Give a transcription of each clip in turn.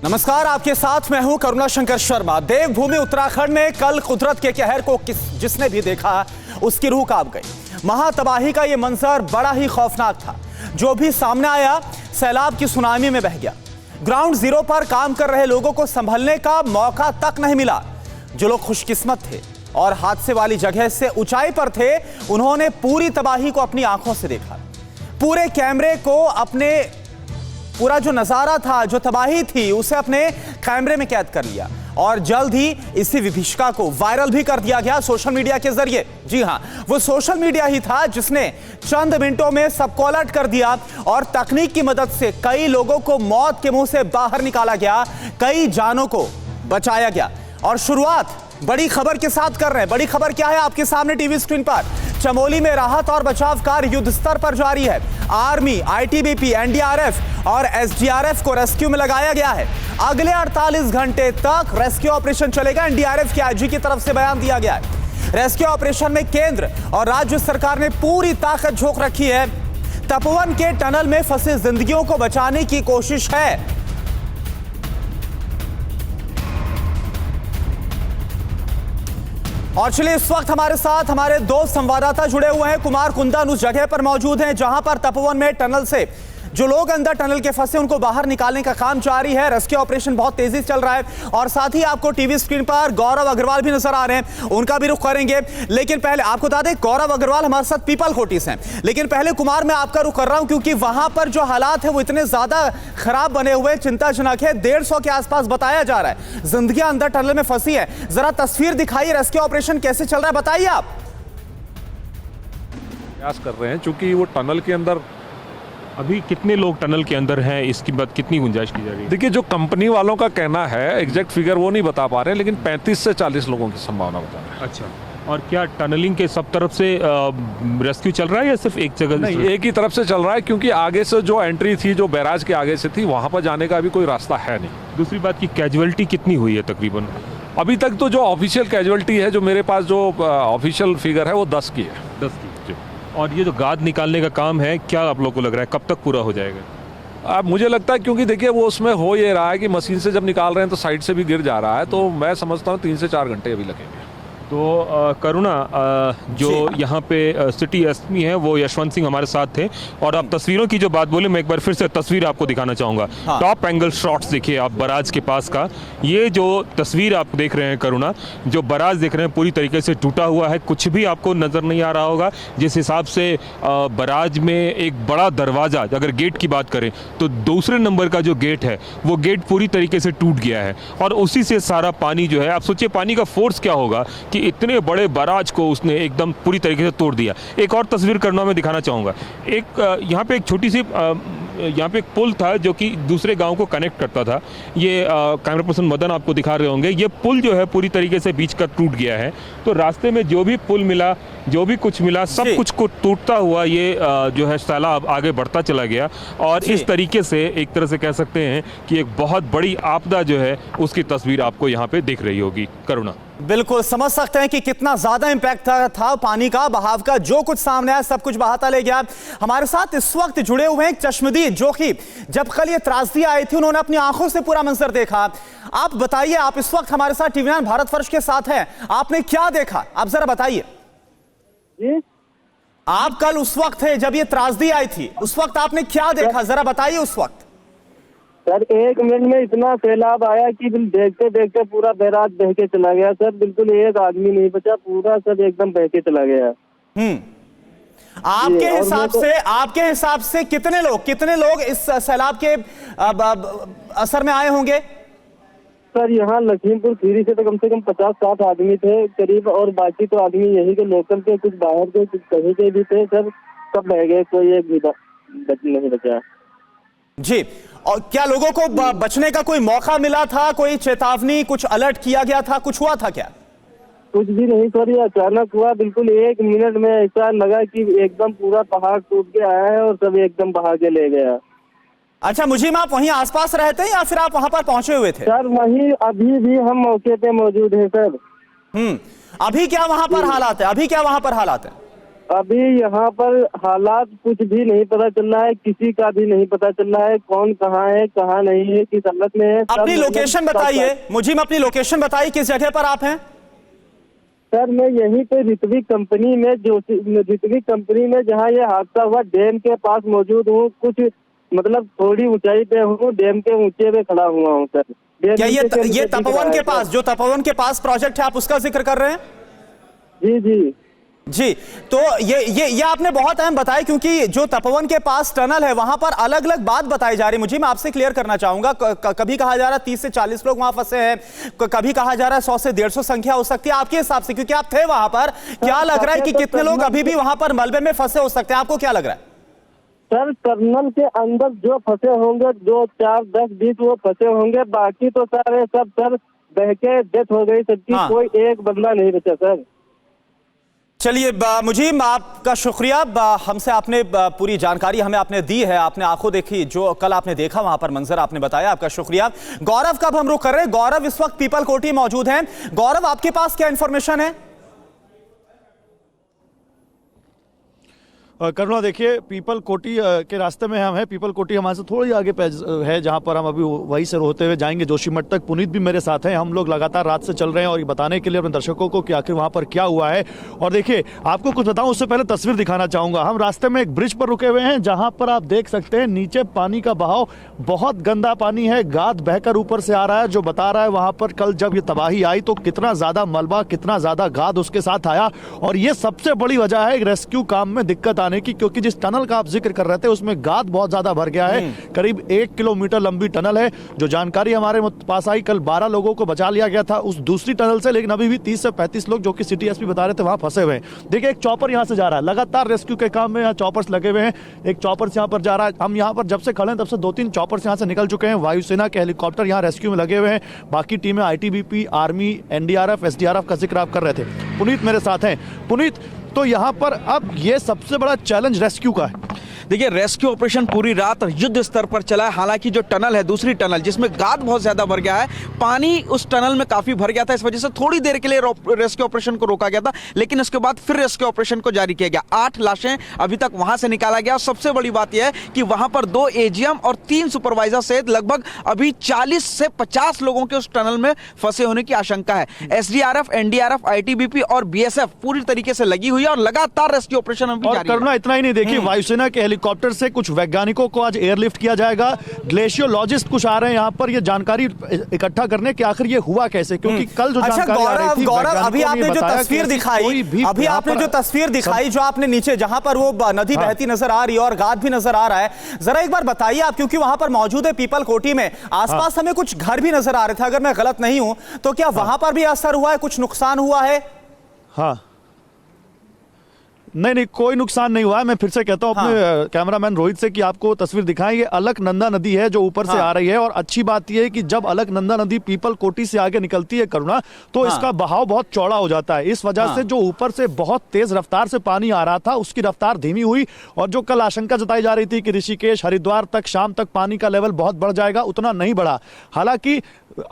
नमस्कार, आपके साथ मैं हूं करुणा शंकर शर्मा। देवभूमि उत्तराखंड में कल कुदरत के कहर को जिसने भी देखा उसकी रूह कांप गई। महातबाही का यह मंजर बड़ा ही खौफनाक था। जो भी सामने आया सैलाब की सुनामी में बह गया। ग्राउंड जीरो पर काम कर रहे लोगों को संभलने का मौका तक नहीं मिला। जो लोग खुशकिस्मत थे और हादसे वाली जगह से ऊंचाई पर थे, उन्होंने पूरी तबाही को अपनी आंखों से देखा। पूरे कैमरे को अपने पूरा जो नजारा था, जो तबाही थी, उसे अपने कैमरे में कैद कर लिया और जल्द ही इसी विभीषिका को वायरल भी कर दिया गया सोशल मीडिया के जरिए। जी हां, वो सोशल मीडिया ही था जिसने चंद मिनटों में सबको अलर्ट कर दिया और तकनीक की मदद से कई लोगों को मौत के मुंह से बाहर निकाला गया, कई जानों को बचाया गया। और शुरुआत बड़ी खबर के साथ कर रहे हैं। बड़ी खबर क्या है आपके सामने टीवी स्क्रीन पर। चमोली में राहत और बचाव कार्य युद्ध स्तर पर जारी है। आर्मी, आईटीबीपी, एनडीआरएफ और एसडीआरएफ को रेस्क्यू में लगाया गया है। अगले 48 घंटे तक रेस्क्यू ऑपरेशन चलेगा। एनडीआरएफ के आईजी की तरफ से बयान दिया गया है। रेस्क्यू ऑपरेशन में केंद्र और राज्य सरकार ने पूरी ताकत झोंक रखी है। तपोवन के टनल में फंसे जिंदगियों को बचाने की कोशिश है। और चलिए, इस वक्त हमारे साथ हमारे दो संवाददाता जुड़े हुए हैं। कुमार कुंदन उस जगह पर मौजूद हैं जहां पर तपोवन में टनल से जो लोग अंदर टनल के फंसे उनको बाहर निकालने का काम जारी है। रेस्क्यू ऑपरेशन बहुत तेजी से चल रहा है और साथ ही आपको टीवी स्क्रीन पर गौरव अग्रवाल भी नजर आ रहे हैं, उनका भी रुख करेंगे। लेकिन पहले आपको बता दें, गौरव अग्रवाल हमारे साथ पीपल कोटी से हैं। लेकिन पहले कुमार, मैं आपका रुख कर रहा हूं क्योंकि वहां पर जो हालात है वो इतने ज्यादा खराब बने हुए, चिंताजनक है। 150 के आसपास बताया जा रहा है जिंदगियां अंदर टनल में फंसी है। जरा तस्वीर दिखाइए, रेस्क्यू ऑपरेशन कैसे चल रहा है, बताइए आप। प्रयास कर रहे हैं चूंकि वो टनल के अंदर अभी कितने लोग टनल के अंदर हैं, इसकी बात कितनी गुंजाइश की जा रही है? देखिए, जो कंपनी वालों का कहना है, एग्जैक्ट फिगर वो नहीं बता पा रहे, लेकिन 35 से 40 लोगों की संभावना बता रहे हैं। अच्छा, और क्या टनलिंग के सब तरफ से रेस्क्यू चल रहा है या सिर्फ एक जगह? नहीं, एक ही तरफ से चल रहा है क्योंकि आगे से जो एंट्री थी, जो बैराज के आगे से थी, वहां पर जाने का अभी कोई रास्ता है नहीं। दूसरी बात की कैजुअलिटी कितनी हुई है तकरीबन? अभी तक तो जो ऑफिशियल कैजुअलिटी है, जो मेरे पास जो ऑफिशियल फिगर है, वो 10 की है। 10 की। और ये जो गाद निकालने का काम है, क्या आप लोग को लग रहा है कब तक पूरा हो जाएगा? अब मुझे लगता है क्योंकि देखिए वो उसमें हो ये रहा है कि मशीन से जब निकाल रहे हैं तो साइड से भी गिर जा रहा है, तो मैं समझता हूँ 3 से 4 घंटे अभी लगेंगे। तो करुणा, जो यहाँ पे सिटी एसपी हैं वो यशवंत सिंह हमारे साथ थे और आप तस्वीरों की जो बात बोले, मैं एक बार फिर से तस्वीर आपको दिखाना चाहूँगा। हाँ। टॉप एंगल शॉट्स देखिए आप बराज के पास का। ये जो तस्वीर आप देख रहे हैं करुणा, जो बराज देख रहे हैं पूरी तरीके से टूटा हुआ है, कुछ भी आपको नज़र नहीं आ रहा होगा। जिस हिसाब से बराज में एक बड़ा दरवाज़ा, अगर गेट की बात करें तो दूसरे नंबर का जो गेट है वो गेट पूरी तरीके से टूट गया है और उसी से सारा पानी जो है, आप सोचिए पानी का फोर्स क्या होगा कि इतने बड़े बराज को उसने एकदम पूरी तरीके से तोड़ दिया। एक और तस्वीर करना मैं दिखाना चाहूँगा। एक यहाँ पे एक छोटी सी यहाँ पे एक पुल था जो कि दूसरे गांव को कनेक्ट करता था। ये कैमरा पर्सन मदन आपको दिखा रहे होंगे। ये पुल जो है पूरी तरीके से बीच का टूट गया है। तो रास्ते में जो भी पुल मिला, जो भी कुछ मिला, सब कुछ को टूटता हुआ ये जो है सैलाब आगे बढ़ता चला गया और इस तरीके से एक तरह से कह सकते हैं कि एक बहुत बड़ी आपदा जो है उसकी तस्वीर आपको यहाँ पे दिख रही होगी। करुणा, बिल्कुल समझ सकते हैं कि कितना ज्यादा इंपैक्ट था पानी का, बहाव का। जो कुछ सामने आया सब कुछ बहाता ले गया। हमारे साथ इस वक्त जुड़े हुए हैं चश्मदीद, जो कि जब कल ये त्रासदी आई थी उन्होंने अपनी आंखों से पूरा मंजर देखा। आप बताइए, आप इस वक्त हमारे साथ टीवी 9 भारतवर्ष के साथ हैं, आपने क्या देखा, आप जरा बताइए। आप कल उस वक्त थे जब ये त्रासदी आई थी, उस वक्त आपने क्या देखा, जरा बताइए उस वक्त। सर 1 मिनट में इतना सैलाब आया कि देखते देखते पूरा बैराज बह के चला गया सर। बिल्कुल एक आदमी नहीं बचा, पूरा सब एकदम बह के चला गया। आपके हिसाब से कितने लोग इस सैलाब के असर में आए होंगे? सर यहाँ लखीमपुर खीरी से तो कम से कम 50-60 आदमी थे करीब, और बाकी तो आदमी यही के लोकल के, कुछ बाहर के, कुछ कहीं के भी थे सर। सब बह गए, कोई एक भी नहीं बचा। जी, और क्या लोगों को बचने का कोई मौका मिला था, कोई चेतावनी, कुछ अलर्ट किया गया था, कुछ हुआ था क्या? कुछ भी नहीं सर, ये अचानक हुआ। बिल्कुल 1 मिनट में ऐसा लगा कि एकदम पूरा पहाड़ टूट के आया है और सब एकदम बहा के ले गया। अच्छा, मुझीम, आप वहीं आसपास रहते हैं या फिर आप वहां पर पहुंचे हुए थे? सर वहीं अभी भी हम मौके पे मौजूद हैं सर। अभी क्या वहां पर हालात है? अभी यहाँ पर हालात कुछ भी नहीं पता चल रहा है, किसी का भी नहीं पता चल रहा है, कौन कहाँ है कहाँ नहीं है, किस हालत में है। अपनी लोकेशन बताइए मुझे, अपनी लोकेशन बताइए, किस जगह पर आप हैं? सर मैं यहीं पे ऋत्विक कंपनी में, जो ऋत्विक कंपनी में जहाँ ये हादसा हुआ डैम के पास मौजूद हूँ। कुछ मतलब थोड़ी ऊंचाई पे हूँ, डैम के ऊंचे पे खड़ा हुआ हूँ सर। क्या ये तपोवन के पास, जो तपोवन के पास प्रोजेक्ट है, आप उसका जिक्र कर रहे हैं? जी जी जी, तो ये आपने बहुत अहम बताया, क्योंकि जो तपोवन के पास टनल है वहां पर अलग अलग बात बताई जा रही है। मुझे, मैं आपसे क्लियर करना चाहूंगा, कभी कहा जा रहा है 30 से 40 लोग वहां फंसे हैं, कभी कहा जा रहा है 100 से 150 संख्या हो सकती है। आपके हिसाब से, क्योंकि आप थे वहां पर, क्या लग रहा है कि कितने लोग अभी भी वहां पर मलबे में फंसे हो सकते हैं? आपको क्या लग रहा है? सर टनल के अंदर जो फंसे होंगे, 2, 4, 10, 20 वो फंसे होंगे, बाकी तो सारे सब सर बह के डेथ हो गई सबकी। हाँ। कोई एक बंदा नहीं बचा सर। चलिए मुजीब, आपका शुक्रिया, हमसे आपने पूरी जानकारी हमें आपने दी है, आपने आंखों देखी, जो कल आपने देखा वहां पर मंजर आपने बताया, आपका शुक्रिया। गौरव का अब हम रुख कर रहे हैं। गौरव इस वक्त पीपल कोठी मौजूद हैं। गौरव, आपके पास क्या इंफॉर्मेशन है? करुणा, देखिए पीपल कोठी के रास्ते में हम हैं। पीपल कोठी हमारे से थोड़ी आगे है, जहां पर हम अभी वहीं से होते हुए जाएंगे जोशीमठ तक। पुनीत भी मेरे साथ हैं। हम लोग लगातार रात से चल रहे हैं और ये बताने के लिए अपने दर्शकों को कि आखिर वहां पर क्या हुआ है। और देखिए, आपको कुछ बताऊं उससे पहले तस्वीर दिखाना चाहूंगा। हम रास्ते में एक ब्रिज पर रुके हुए हैं, जहां पर आप देख सकते हैं नीचे पानी का बहाव बहुत गंदा पानी है, गाद बहकर ऊपर से आ रहा है, जो बता रहा है वहां पर कल जब ये तबाही आई तो कितना ज्यादा मलबा, कितना ज्यादा गाद उसके साथ आया। और ये सबसे बड़ी वजह है रेस्क्यू काम में दिक्कत आने की, क्योंकि जिस टनल का आप जिक्र कर रहे थे उसमें गाद बहुत ज्यादा भर गया है। करीब 1 किलोमीटर लंबी टनल है। जो जानकारी हमारे पास आई, कल 12 लोगों को बचा लिया गया था उस दूसरी टनल से, लेकिन अभी भी 30 से 35 लोग, जो कि सिटी एसपी बता रहे थे, वहां फंसे हुए हैं। देखिए, एक चॉपर यहां से जा रहा है, लगातार रेस्क्यू के काम में यहाँ चॉपर्स लगे हुए हैं। एक चॉपर यहां पर जा रहा है। हम यहां पर जब से खड़े हैं तब से 2-3 चॉपर्स यहां से निकल चुके हैं। वायुसेना के हेलीकॉप्टर यहां रेस्क्यू में लगे हुए हैं। बाकी टीमें आईटीबीपी, आर्मी, एनडीआरएफ, एसडीआरएफ का जिक्र आप कर रहे थे। पुनीत मेरे साथ हैं। पुनीत, तो यहाँ पर अब ये सबसे बड़ा चैलेंज रेस्क्यू का है। देखिए, रेस्क्यू ऑपरेशन पूरी रात युद्ध स्तर पर चला है। हालांकि जो टनल है, दूसरी टनल जिसमें गाद बहुत ज्यादा भर गया है, पानी उस टनल में काफी भर गया था, इस वजह से थोड़ी देर के लिए रेस्क्यू ऑपरेशन को रोका गया था, लेकिन उसके बाद फिर रेस्क्यू ऑपरेशन को जारी किया गया। 8 लाशें अभी तक वहां से निकाला गया। और सबसे बड़ी बात यह है कि वहां पर 2 एजीएम और 3 सुपरवाइजर सहित लगभग अभी 40 से 50 लोगों के उस टनल में फंसे होने की आशंका है। एसडीआरएफ, एनडीआरएफ, आईटीबीपी और बीएसएफ पूरी तरीके से लगी हुई है और लगातार रेस्क्यू ऑपरेशन अभी जारी है। करना इतना ही नहीं, देखिए वायुसेना के हेलीकॉप्टर से कुछ वैज्ञानिकों को आज एयरलिफ्ट किया जाएगा। ग्लेशियोलॉजिस्ट कुछ आ रहे हैं यहाँ पर ये जानकारी इकट्ठा करने कि आखिर ये हुआ कैसे, क्योंकि कल जो जानकारी आ रही थी, गौरव, अभी आपने जो तस्वीर दिखाई, जो आपने नीचे जहां पर वो नदी बहती नजर आ रही है और गाद भी नजर आ रहा है, जरा एक बार बताइए आप, क्योंकि वहां पर मौजूद है पीपल कोठी में, आसपास हमें कुछ घर भी नजर आ रहे थे, अगर मैं गलत नहीं हूं तो क्या वहां पर भी असर हुआ है, कुछ नुकसान हुआ है? हाँ, नहीं, कोई नुकसान नहीं हुआ है। मैं फिर से कहता हूं अपने कैमरामैन रोहित से कि आपको तस्वीर दिखाएं। ये अलकनंदा नदी है जो ऊपर से आ रही है, और अच्छी बात यह है कि जब अलकनंदा नदी पीपल कोठी से आगे निकलती है करुणा, तो इसका बहाव बहुत चौड़ा हो जाता है। इस वजह से जो ऊपर से बहुत तेज रफ्तार से पानी आ रहा था उसकी रफ्तार धीमी हुई, और जो कल आशंका जताई जा रही थी कि ऋषिकेश, हरिद्वार तक शाम तक पानी का लेवल बहुत बढ़ जाएगा, उतना नहीं बढ़ा। हालांकि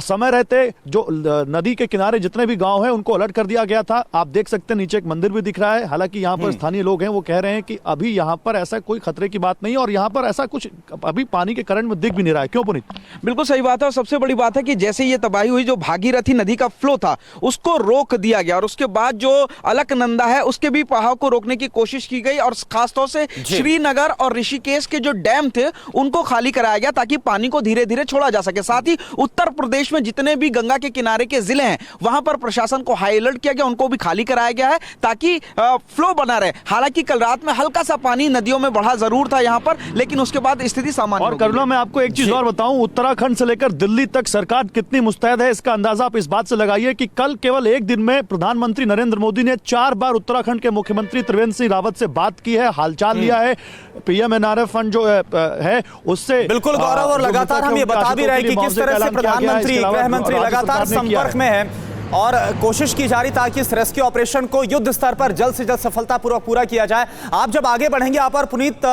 समय रहते जो नदी के किनारे जितने भी गांव हैं उनको अलर्ट कर दिया गया था। आप देख सकते हैं नीचे एक मंदिर भी दिख रहा है। हालांकि यहाँ पर स्थानीय लोग हैं, वो कह रहे हैं कि अभी यहाँ पर ऐसा कोई खतरे की बात नहीं है, और यहाँ पर ऐसा कुछ अभी पानी के करंट में दिख भी नहीं रहा है। क्यों पुनीत? बिल्कुल सही बात है। और सबसे बड़ी बात है कि जैसे ये तबाही हुई, जो भागीरथी नदी का फ्लो था उसको रोक दिया गया, और उसके बाद जो अलकनंदा है उसके भी बहाव को रोकने की कोशिश की गई, और खासतौर से श्रीनगर और ऋषिकेश के जो डैम थे उनको खाली कराया गया ताकि पानी को धीरे धीरे छोड़ा जा सके। साथ ही उत्तर प्रदेश में जितने भी गंगा के किनारे के जिले हैं वहां पर प्रशासन को हाई अलर्ट किया गया, उनको भी खाली कराया गया है ताकि फ्लो बना रहे। हालांकि कल रात में हल्का सा पानी नदियों में बढ़ा जरूर था यहां पर, लेकिन उसके बाद स्थिति सामान्य और करुणा, मैं आपको एक चीज और बताऊं, उत्तराखंड से लेकर दिल्ली तक सरकार कितनी मुस्तैद है इसका अंदाजा आप इस बात से लगाइए कि कल केवल एक दिन में प्रधानमंत्री नरेंद्र मोदी ने 4 बार उत्तराखंड के मुख्यमंत्री त्रिवेंद्र सिंह रावत से बात की है, हालचाल लिया है। पीएमएनआरएफ फंड जो है उससे बिल्कुल गौरव, और लगातार हम ये बता भी रहे हैं कि किस तरह से प्रधानमंत्री, गृह मंत्री लगातार संपर्क में है। और कोशिश की जा रही ताकि इस रेस्क्यू ऑपरेशन को युद्ध स्तर पर जल्द से जल्द सफलतापूर्वक पूरा किया जाए। आप जब आगे बढ़ेंगे यहाँ पर पुनीत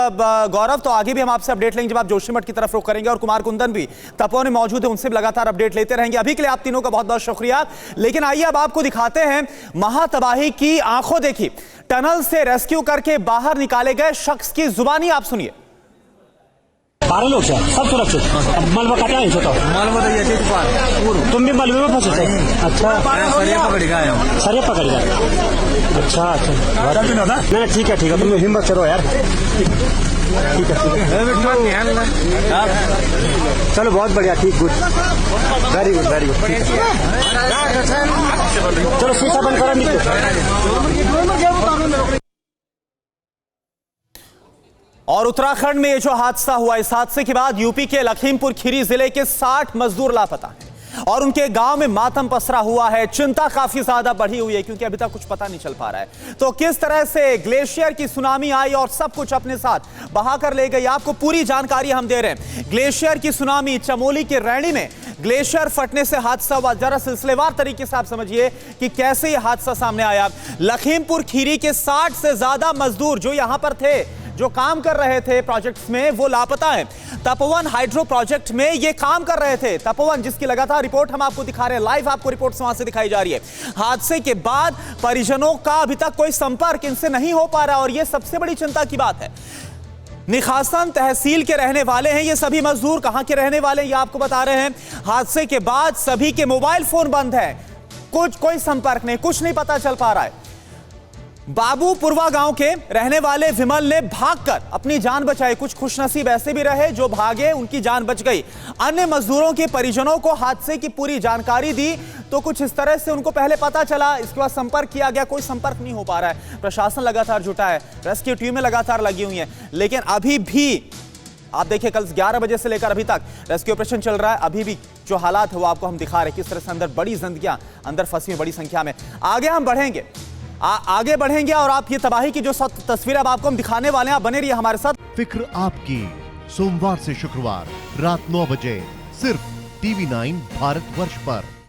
गौरव, तो आगे भी हम आपसे अपडेट लेंगे जब आप जोशीमठ की तरफ रुख करेंगे, और कुमार कुंदन भी तपोवन में मौजूद है, उनसे भी लगातार अपडेट लेते रहेंगे। अभी के लिए आप तीनों का बहुत बहुत शुक्रिया। लेकिन आइए अब आपको दिखाते हैं महातबाही की आंखों देखी टनल से रेस्क्यू करके बाहर निकाले गए शख्स की जुबानी आप सुनिए। 12 लोग सर, सब सुरक्षित। मलबा कटा है तो मलबा तो ये पूरा तुम भी मलबे में फंसे थे? अच्छा, सरिया पकड़ गए। सरिया पकड़ गए। अच्छा अच्छा, नहीं ठीक है तुम हिम्मत करो यार। ठीक है चलो, बहुत बढ़िया, ठीक, good, very good very good. चलो शीशा बंद करो, निकलो। और उत्तराखंड में ये जो हादसा हुआ, इस हादसे के बाद यूपी के लखीमपुर खीरी जिले के 60 मजदूर लापता हैं और उनके गांव में मातम पसरा हुआ है। चिंता काफी ज्यादा बढ़ी हुई है क्योंकि अभी तक कुछ पता नहीं चल पा रहा है। तो किस तरह से ग्लेशियर की सुनामी आई और सब कुछ अपने साथ बहाकर ले गई, आपको पूरी जानकारी हम दे रहे हैं। ग्लेशियर की सुनामी, चमोली के रैणी में ग्लेशियर फटने से हादसा हुआ। जरा सिलसिलेवार तरीके से आप समझिए कि कैसे यह हादसा सामने आया। लखीमपुर खीरी के 60 से ज्यादा मजदूर जो यहां पर थे, जो काम कर रहे थे प्रोजेक्ट्स में, वो लापता हैं। तपोवन हाइड्रो प्रोजेक्ट में ये काम कर रहे थे। तपोवन, जिसकी लगातार रिपोर्ट हम आपको दिखा रहे हैं, लाइव आपको रिपोर्ट वहां से दिखाई जा रही है। हादसे के बाद परिजनों का अभी तक कोई संपर्क इनसे नहीं हो पा रहा और ये सबसे बड़ी चिंता की बात है। निखासन तहसील के रहने वाले हैं ये सभी मजदूर। कहां के रहने वाले हैं ये आपको बता रहे हैं। हादसे के बाद सभी के मोबाइल फोन बंद है, कोई संपर्क नहीं, कुछ नहीं पता चल पा रहा है। बाबूपुरवा गांव के रहने वाले विमल ने भागकर अपनी जान बचाई। कुछ खुशनसीब ऐसे भी रहे जो भागे, उनकी जान बच गई। अन्य मजदूरों के परिजनों को हादसे की पूरी जानकारी दी तो कुछ इस तरह से उनको पहले पता चला, इसके बाद संपर्क किया गया, कोई संपर्क नहीं हो पा रहा है। प्रशासन लगातार जुटा है, रेस्क्यू टीमें लगातार लगी हुई हैं, लेकिन अभी भी आप देखिए कल 11 बजे से लेकर अभी तक रेस्क्यू ऑपरेशन चल रहा है। अभी भी जो हालात है वो आपको हम दिखा रहे हैं, किस तरह से अंदर बड़ी जिंदगियां अंदर फंसी हुई, बड़ी संख्या में। आगे हम बढ़ेंगे, आगे बढ़ेंगे और आप ये तबाही की जो तस्वीर अब आपको हम दिखाने वाले हैं, आप बने रहिए हमारे साथ। फिक्र आपकी, सोमवार से शुक्रवार रात 9 बजे सिर्फ TV9 भारतवर्ष पर।